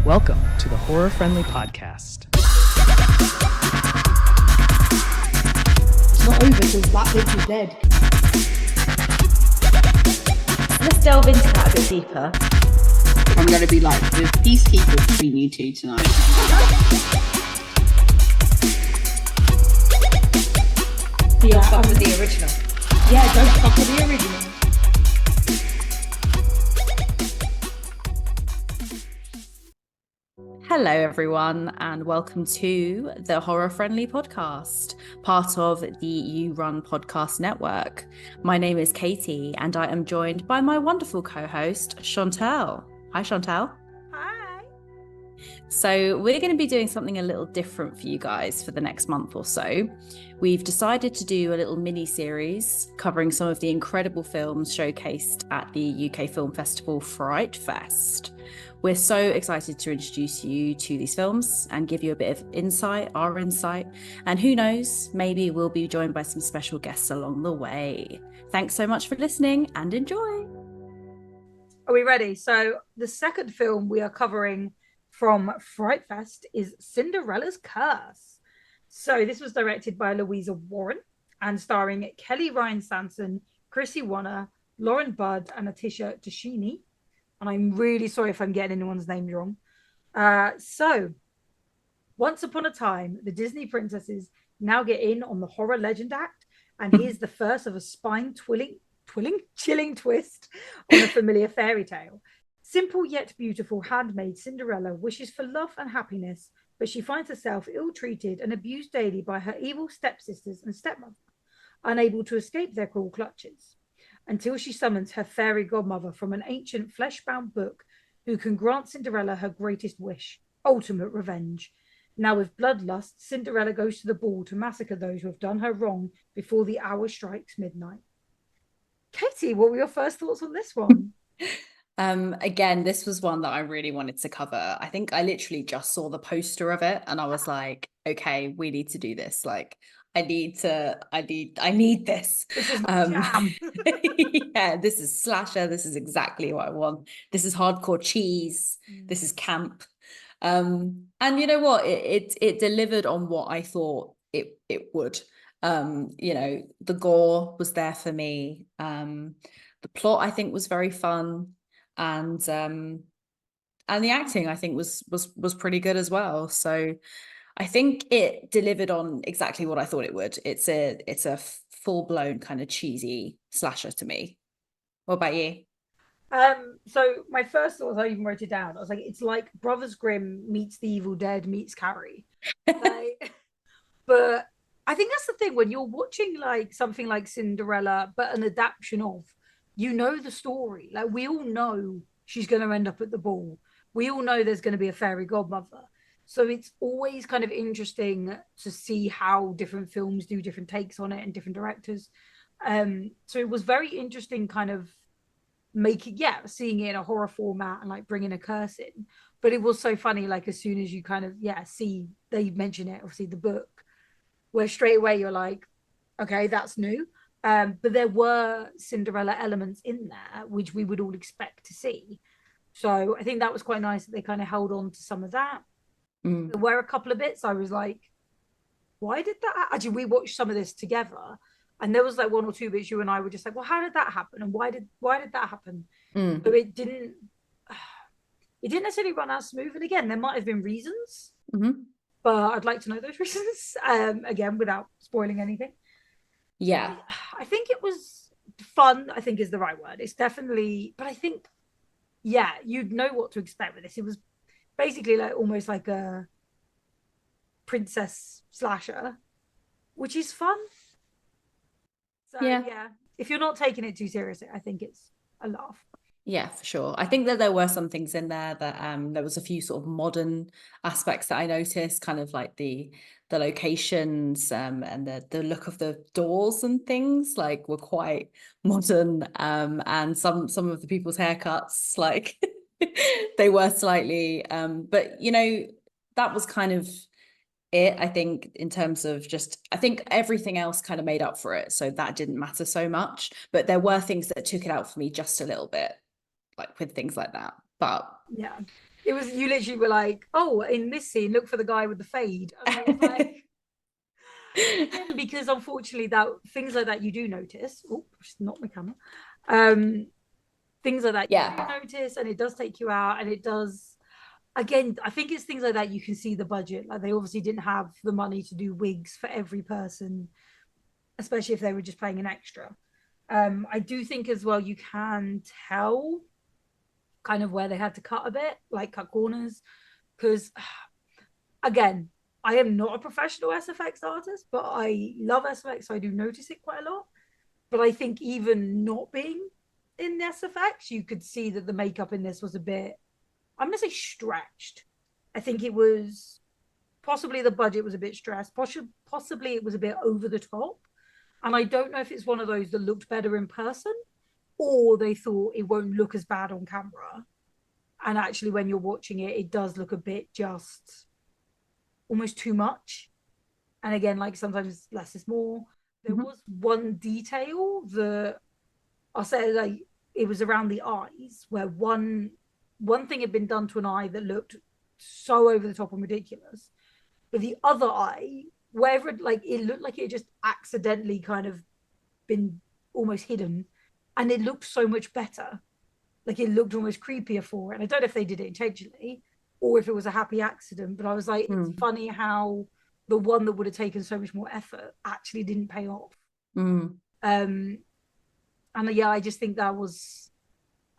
Welcome to the Horror Friendly Podcast. It's not over till that bitch is dead. Let's delve into that a bit deeper. I'm going to be like the peacekeeper between you two tonight. Don't fuck with the original. Yeah, don't fuck with the original. Hello, everyone, and welcome to the Horror Friendly Podcast, part of the You Run Podcast Network. My name is Katie, and I am joined by my wonderful co-host, Chantal. Hi, Chantal. Hi. So we're going to be doing something a little different for you guys for the next month or so. We've decided to do a little mini-series covering some of the incredible films showcased at the UK Film Festival FrightFest. We're so excited to introduce you to these films and give you a bit of our insight. And who knows, maybe we'll be joined by some special guests along the way. Thanks so much for listening and enjoy. Are we ready? So the second film we are covering from FrightFest is Cinderella's Curse. So this was directed by Louisa Warren and starring Kelly Ryan Sanson, Chrissy Warner, Lauren Budd, and Atisha Tashini. And I'm really sorry if I'm getting anyone's names wrong. So, once upon a time, the Disney princesses now get in on the horror legend act, and here's the first of a chilling twist on a familiar fairy tale. Simple yet beautiful handmaid Cinderella wishes for love and happiness, but she finds herself ill-treated and abused daily by her evil stepsisters and stepmother, unable to escape their cruel clutches, until she summons her fairy godmother from an ancient flesh-bound book who can grant Cinderella her greatest wish, ultimate revenge. Now with bloodlust, Cinderella goes to the ball to massacre those who have done her wrong before the hour strikes midnight. Katie, what were your first thoughts on this one? Again, this was one that I really wanted to cover. I think I literally just saw the poster of it and I was like, okay, we need to do this. Like, I need this. This is my jam. Yeah, this is slasher. This is exactly what I want. This is hardcore cheese. This is camp. And you know what? It delivered on what I thought it would. The gore was there for me. The plot I think was very fun, and the acting I think was pretty good as well. So I think it delivered on exactly what I thought it would. It's a full-blown kind of cheesy slasher to me. What about you? So my first thought, I even wrote it down. I was like, it's like Brothers Grimm meets The Evil Dead meets Carrie. But I think that's the thing when you're watching like something like Cinderella, but an adaptation of, you know, the story. Like, we all know she's going to end up at the ball. We all know there's going to be a fairy godmother. So it's always kind of interesting to see how different films do different takes on it and different directors. So it was very interesting kind of seeing it in a horror format and like bringing a curse in. But it was so funny, like as soon as you kind of, see, they mention it, obviously the book, where straight away you're like, okay, that's new. But there were Cinderella elements in there, which we would all expect to see. So I think that was quite nice that they kind of held on to some of that. There were a couple of bits I was like, why did that? Actually, we watched some of this together, and there was like one or two bits you and I were just like, well, how did that happen? And why did that happen? So it didn't necessarily run out smooth. And again, there might have been reasons, but I'd like to know those reasons, again, without spoiling anything. Yeah. I think it was fun, I think is the right word. It's definitely, but I think, you'd know what to expect with this. It was basically like almost like a princess slasher, which is fun. So if you're not taking it too seriously, I think it's a laugh. Yeah, for sure. I think that there were some things in there that there was a few sort of modern aspects that I noticed, kind of like the locations and the look of the doors and things like were quite modern, and some of the people's haircuts, like they were slightly but you know, that was kind of it, I think, in terms of just, I think everything else kind of made up for it, so that didn't matter so much. But there were things that took it out for me just a little bit, like with things like that. But It was, you literally were like, oh, in this scene, look for the guy with the fade. And I was like, because unfortunately that things like that you do notice. Oh, not my camera. Things like that you do notice, and it does take you out, and it does. Again, I think it's things like that you can see the budget. Like they obviously didn't have the money to do wigs for every person, especially if they were just playing an extra. I do think as well you can tell kind of where they had to cut a bit, like cut corners, because again, I am not a professional SFX artist, but I love SFX, so I do notice it quite a lot. But I think even not being in the SFX, you could see that the makeup in this was a bit, I'm going to say stretched. I think it was possibly the budget was a bit stressed. Possibly it was a bit over the top. And I don't know if it's one of those that looked better in person or they thought it won't look as bad on camera. And actually, when you're watching it, it does look a bit just almost too much. And again, like sometimes less is more. There was one detail that I'll say, like, it was around the eyes where one thing had been done to an eye that looked so over the top and ridiculous, but the other eye, wherever it looked like it just accidentally kind of been almost hidden, and it looked so much better. Like it looked almost creepier for it. And I don't know if they did it intentionally or if it was a happy accident, but I was like, it's funny how the one that would have taken so much more effort actually didn't pay off. And yeah, I just think that was,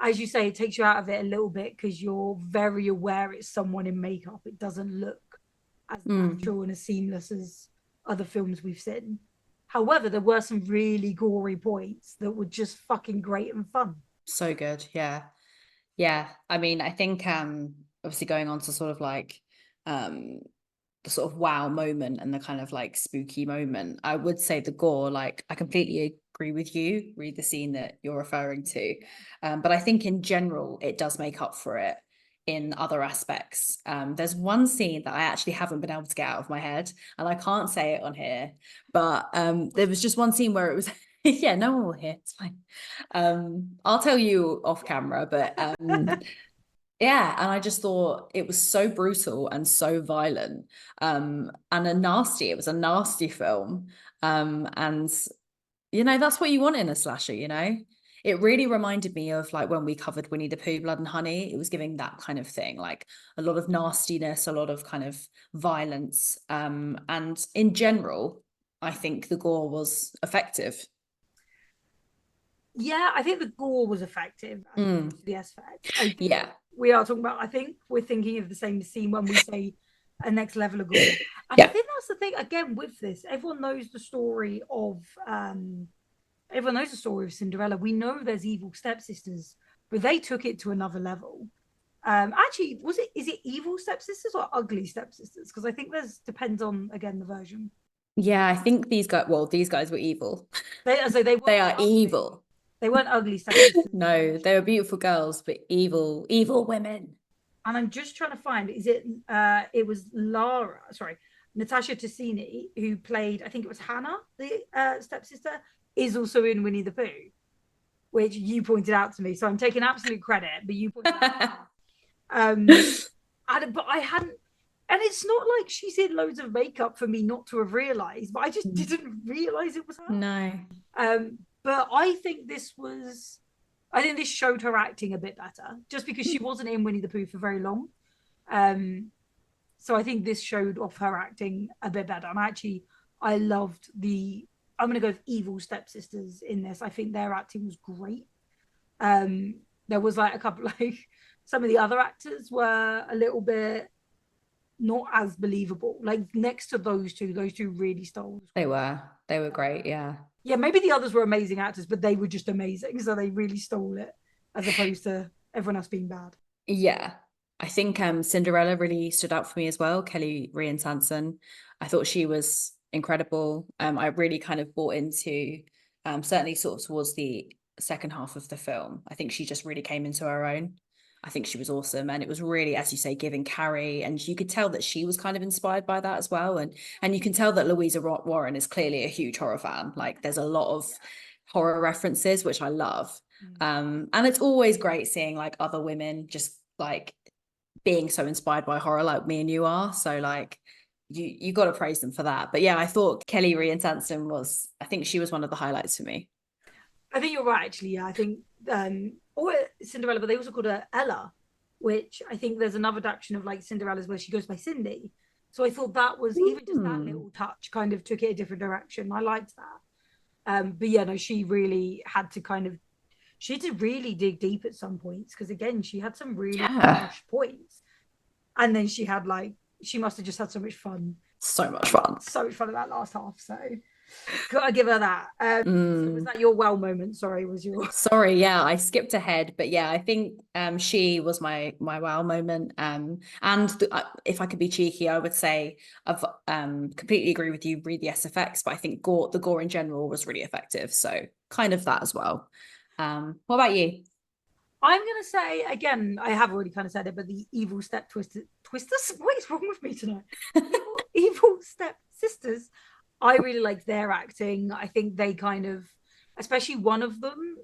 as you say, it takes you out of it a little bit because you're very aware it's someone in makeup. It doesn't look as natural and as seamless as other films we've seen. However, there were some really gory points that were just fucking great and fun. So good. Yeah. I mean, I think obviously going on to sort of like the sort of wow moment and the kind of like spooky moment, I would say the gore, like I completely agree with you, read the scene that you're referring to, but I think in general it does make up for it in other aspects. There's one scene that I actually haven't been able to get out of my head, and I can't say it on here, but there was just one scene where it was yeah, no one will hear, it's fine. I'll tell you off camera, but yeah, and I just thought it was so brutal and so violent, and it was a nasty film. And you know, that's what you want in a slasher, you know? It really reminded me of like when we covered Winnie the Pooh, Blood and Honey. It was giving that kind of thing, like a lot of nastiness, a lot of kind of violence. And in general, I think the gore was effective. Yeah, I think the gore was effective as opposed to the SFX. Yeah. We are talking about, I think we're thinking of the same scene when we say a next level of gore. And I think that's the thing, again, with this, everyone knows the story of Cinderella. We know there's evil stepsisters, but they took it to another level. Actually, is it evil stepsisters or ugly stepsisters? Because I think depends on, again, the version. Yeah, I think these guys were evil. They are evil. They weren't ugly stepsisters. No, they were beautiful girls, but evil women. And I'm just trying to find, it was Natasha Ticini, who played, I think it was Hannah, the stepsister, is also in Winnie the Pooh, which you pointed out to me. So I'm taking absolute credit, but you pointed out. But I hadn't, and it's not like she's in loads of makeup for me not to have realised, but I just didn't realise it was her. No. But I think this showed her acting a bit better, just because she wasn't in Winnie the Pooh for very long. So I think this showed off her acting a bit better. And I loved I'm going to go with evil stepsisters in this. I think their acting was great. There was like a couple, like some of the other actors were a little bit not as believable. Like next to those two really stole. They were great. Yeah. Yeah, maybe the others were amazing actors, but they were just amazing. So they really stole it as opposed to everyone else being bad. Yeah. I think Cinderella really stood out for me as well. Kelly Ryan Sanson. I thought she was incredible. I really kind of bought into certainly sort of towards the second half of the film. I think she just really came into her own. I think she was awesome, and it was really, as you say, giving Carrie, and you could tell that she was kind of inspired by that as well, and you can tell that Louisa Warren is clearly a huge horror fan. Like there's a lot of horror references, which I love, and it's always great seeing like other women just like being so inspired by horror like me and you are. So like you got to praise them for that. But yeah, I thought Kelly Ryan Sansom I think she was one of the highlights for me. I think you're right, actually. Yeah, I think or Cinderella, but they also called her Ella, which I think there's another adaptation of like Cinderella's where she goes by Cindy. So I thought that was even just that little touch kind of took it a different direction. I liked that. But yeah, no, she really had to she had to really dig deep at some points because again, she had some really harsh points. And then she must have just had so much fun. So much fun. So much fun in that last half. So gotta give her that. So was that your wow moment? Sorry, Sorry, yeah, I skipped ahead, but yeah, I think she was my wow moment. And if I could be cheeky, I would say I've completely agree with you. Read the SFX, but I think the gore in general was really effective. So kind of that as well. What about you? I'm gonna say again, I have already kind of said it, but the evil step twisters. What is wrong with me tonight? evil step sisters. I really liked their acting. I think they kind of, especially one of them,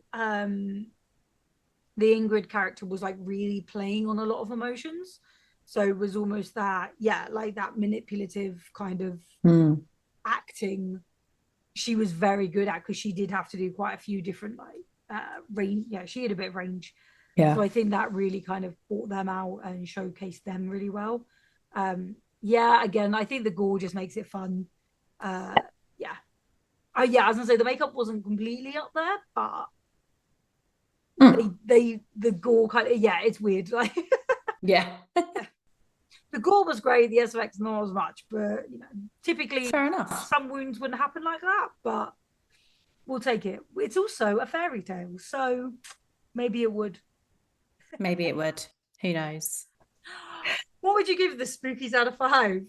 the Ingrid character was like really playing on a lot of emotions. So it was almost that, yeah, like that manipulative kind of acting. She was very good at because she did have to do quite a few different range. Yeah, she had a bit of range. Yeah. So I think that really kind of brought them out and showcased them really well. Yeah, again, I think the gore just makes it fun. Yeah. I was gonna say the makeup wasn't completely up there, but the gore kind of, yeah, it's weird. Like yeah. The gore was great, the SFX not as much, but you know, typically fair enough. Some wounds wouldn't happen like that, but we'll take it. It's also a fairy tale, so maybe it would. Maybe it would. Who knows? What would you give the Spookies out of 5?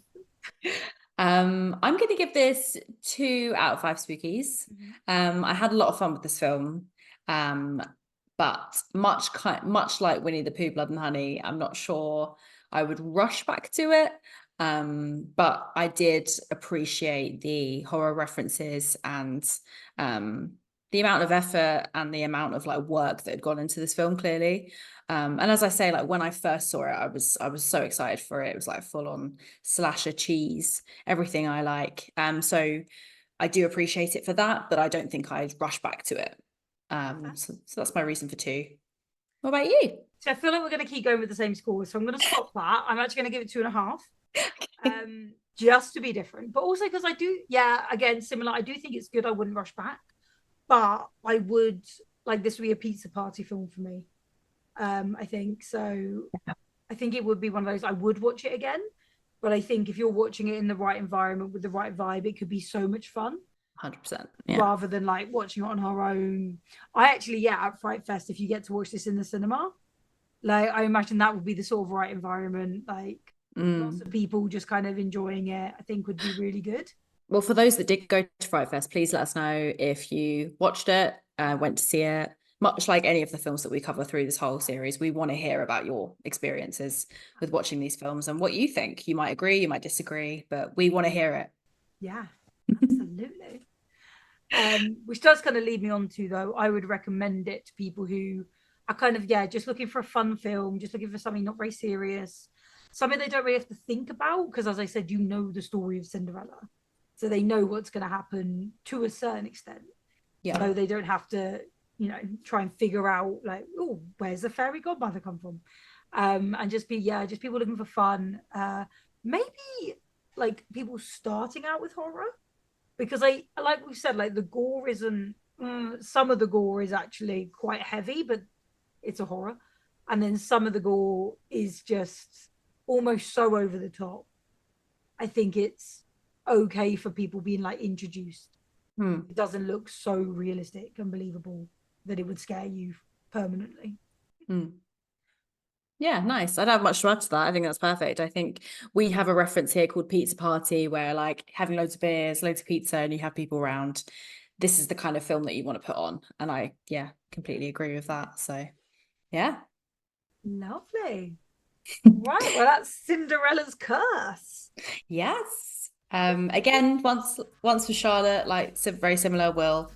I'm going to give this 2 out of 5 Spookies. I had a lot of fun with this film, but much like Winnie the Pooh, Blood and Honey, I'm not sure I would rush back to it. But I did appreciate the horror references and the amount of effort and the amount of like work that had gone into this film, clearly. And as I say, like when I first saw it, I was so excited for it. It was like full on slasher cheese, everything I like. So I do appreciate it for that, but I don't think I'd rush back to it. So that's my reason for 2. What about you? So I feel like we're going to keep going with the same score. So I'm going to stop that. I'm actually going to give it 2.5. Just to be different, but also because I do, again, similar. I do think it's good. I wouldn't rush back, but I would like this would be a pizza party film for me. I think so. I think it would be one of those I would watch it again, but I think if you're watching it in the right environment with the right vibe, it could be so much fun. 100%. Rather than like watching it on her own. I actually, at FrightFest, if you get to watch this in the cinema, like I imagine that would be the sort of right environment, like lots of people just kind of enjoying it, I think would be really good. Well, for those that did go to FrightFest, please let us know if you watched it, went to see it. Much like any of the films that we cover through this whole series, we want to hear about your experiences with watching these films and what you think. You might agree, you might disagree, but we want to hear it. Yeah, absolutely. Which does kind of lead me on to, though, I would recommend it to people who are kind of, just looking for a fun film, just looking for something not very serious, something they don't really have to think about, because as I said, you know the story of Cinderella. So they know what's going to happen to a certain extent. Yeah. So they don't have to, try and figure out like, oh, where's the fairy godmother come from? And just people looking for fun. Maybe like people starting out with horror, because like we've said, like the gore isn't, some of the gore is actually quite heavy, but it's a horror. And then some of the gore is just almost so over the top. I think it's okay for people being like introduced. It doesn't look so realistic and believable that it would scare you permanently. Yeah, nice. I don't have much to add to that. I think that's perfect. I think we have a reference here called Pizza Party, where like having loads of beers, loads of pizza, and you have people around. This is the kind of film that you want to put on. And I, completely agree with that. So, yeah. Lovely. Right. Well, that's Cinderella's Curse. Yes. Again, once for Charlotte, like very similar. Will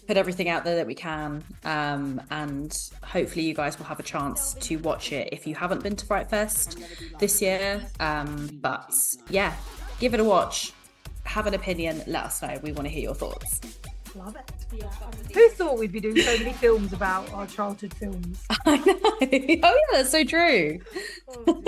put everything out there that we can, and hopefully you guys will have a chance to watch it if you haven't been to FrightFest this year. But yeah, give it a watch, have an opinion, let us know. We want to hear your thoughts. Love it. Who thought we'd be doing so many films about our childhood films? I know. Oh yeah, that's so true. Oh,